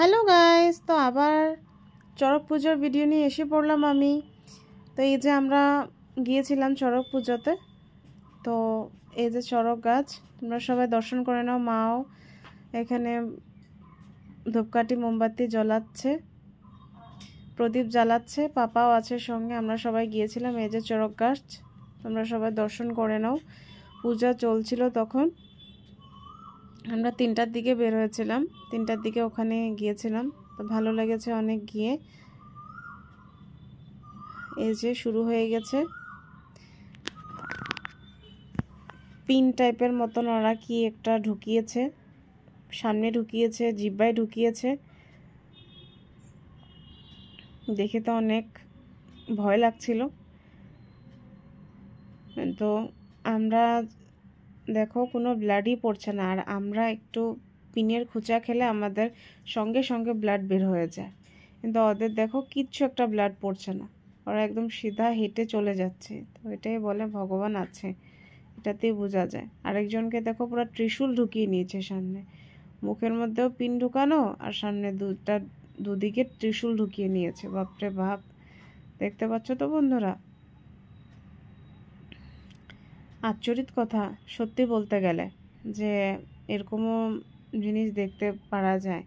Hello guys, তো আবার চড়ক পুজোর ভিডিও নিয়ে এসে পড়লাম আমি। তো এই যে আমরা গিয়েছিলাম চড়ক পুজোতে। তো এই যে চড়ক গাছ, তোমরা সবাই দর্শন করে নাও। মাও এখানে ধূপকাঠি মোমবাতি জ্বলাচ্ছে, প্রদীপ জ্বালাচ্ছে, পাপাও আছে সঙ্গে। আমরা সবাই গিয়েছিলাম। এই যে চড়ক গাছ, তোমরা সবাই দর্শন করে নাও। পূজা চলছিল তখন। আমরা 3টার দিকে বের হয়েছিলাম, 3টার দিকে ওখানে গিয়েছিলাম। তো ভালো লেগেছে অনেক গিয়ে। এই যে শুরু হয়ে গেছে, পিন টাইপের মতন ওরা কি একটা ঢুকিয়েছে, সামনে ঢুকিয়েছে, জিহ্বায় ঢুকিয়েছে। দেখে তো অনেক ভয় লাগছিল। তো আমরা দেখো কোনো ব্লাডই পড়ছে না, আর আমরা একটু পিনের খোঁচা খেলে আমাদের সঙ্গে সঙ্গে ব্লাড বের হয়ে যায়। কিন্তু ওদের দেখো কিচ্ছু একটা ব্লাড পড়ছে না, ওরা একদম সিধা হেঁটে চলে যাচ্ছে। তো এটাই বলে ভগবান আছে, এটাতেই বোঝা যায়। আরেকজনকে দেখো পুরো ত্রিশূল ঢুকিয়ে নিয়েছে সামনে, মুখের মধ্যেও পিন ঢুকানো আর সামনে দুদিকে ত্রিশূল ঢুকিয়ে নিয়েছে। বাপরে বাপ, দেখতে পাচ্ছ তো বন্ধুরা? আশ্চর্য কথা সত্যি বলতে গেলে, যে এরকমও জিনিস দেখতে পারা যায়।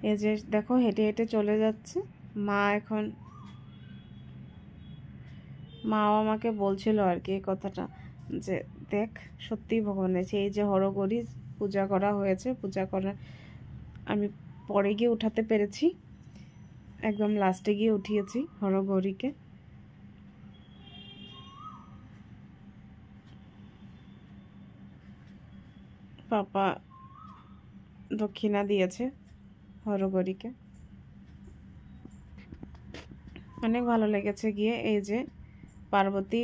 এই যে দেখো হেঁটে হেঁটে চলে যাচ্ছে মা। এখন মাও আমাকে বলছিল আর কি এই কথাটা, যে দেখ সত্যিই ভগবান আছে। এই যে হরগৌরী পূজা করা হয়েছে, পূজা করা আমি পরে গিয়ে উঠাতে পেরেছি, একদম লাস্টে গিয়ে উঠিয়েছি হরগৌরীকে। পাপা দক্ষিণা দিয়েছে হরগৌরীকে। অনেক ভালো লেগেছে গিয়ে। এই যে পার্বতী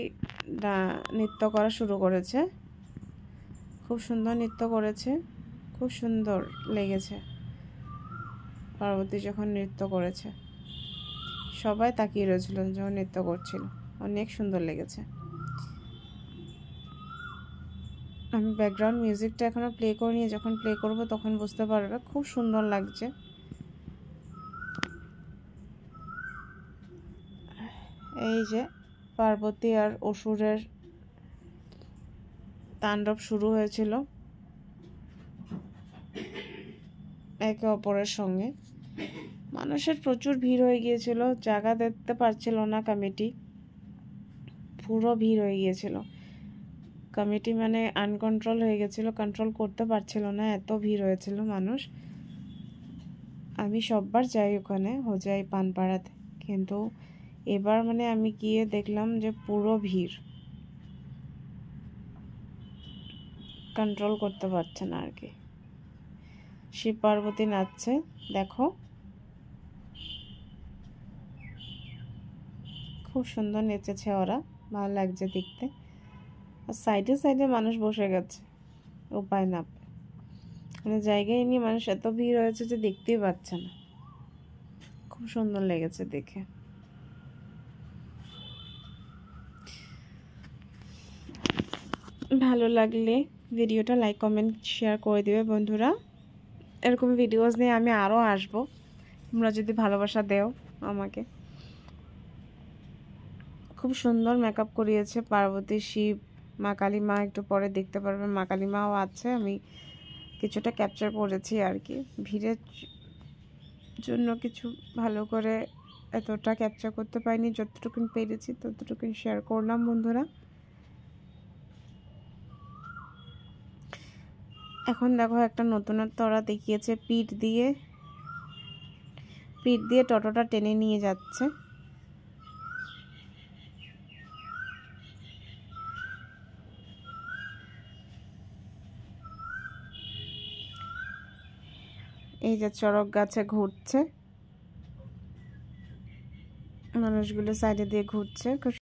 নৃত্য করা শুরু করেছে, খুব সুন্দর নৃত্য করেছে, খুব সুন্দর লেগেছে পার্বতী যখন নৃত্য করেছে। সবাই তাকিয়ে রয়েছিল যখন নৃত্য করছিল, অনেক সুন্দর লেগেছে। আমি ব্যাকগ্রাউন্ড মিউজিকটা এখনো প্লে করিনি, যখন প্লে করব তখন বুঝতে পারবে, খুব সুন্দর লাগছে। এই যে পার্বতী আর অসুরের তাণ্ডব শুরু হয়েছিল একে অপরের সঙ্গে। মানুষের প্রচুর ভিড় হয়ে গিয়েছিল, জায়গা দেখতে পারছিল না কমিটি, পুরো ভিড় হয়ে গিয়েছিল। কমিটি মানে আনকন্ট্রোল হয়ে গেছিল, কন্ট্রোল করতে পারছিল না, এত ভিড় হয়েছিল মানুষ। আমি সববার যাই ওখানে হোজাই পানপাড়াতে, কিন্তু এবার মানে আমি গিয়ে দেখলাম যে পুরো ভিড়, কন্ট্রোল করতে পারছে না আর কি। শিব পার্বতী নাচছে দেখো, খুব সুন্দর নেচেছে ওরা, ভালো লাগছে দেখতে। আর সাইডে সাইডে মানুষ বসে গেছে উপায় না, মানে জায়গায় নিয়ে মানুষ এত ভিড় হয়েছে যে দেখতেই পাচ্ছে না। খুব সুন্দর লেগেছে দেখে। ভালো লাগলে ভিডিওটা লাইক কমেন্ট শেয়ার করে দিবে বন্ধুরা। এরকম ভিডিওস নিয়ে আমি আরও আসবো, তোমরা যদি ভালোবাসা দেও আমাকে। খুব সুন্দর মেকআপ করিয়েছে পার্বতী, শিব, মা কালী মা একটু পরে দেখতে পারবে, মা কালী মাও আছে। আমি কিছুটা ক্যাপচার করেছি আর কি, ভিড়ের জন্য কিছু ভালো করে এতটা ক্যাপচার করতে পারিনি, যতটুকুন পেরেছি ততটুকুন শেয়ার করলাম বন্ধুরা। এখন দেখো একটা নতুনত্ব ওরা দেখিয়েছে, পিঠ দিয়ে টোটোটা টেনে নিয়ে যাচ্ছে। এই যে চড়ক গাছে ঘুরছে, মানুষগুলো সাইডে দিয়ে ঘুরছে।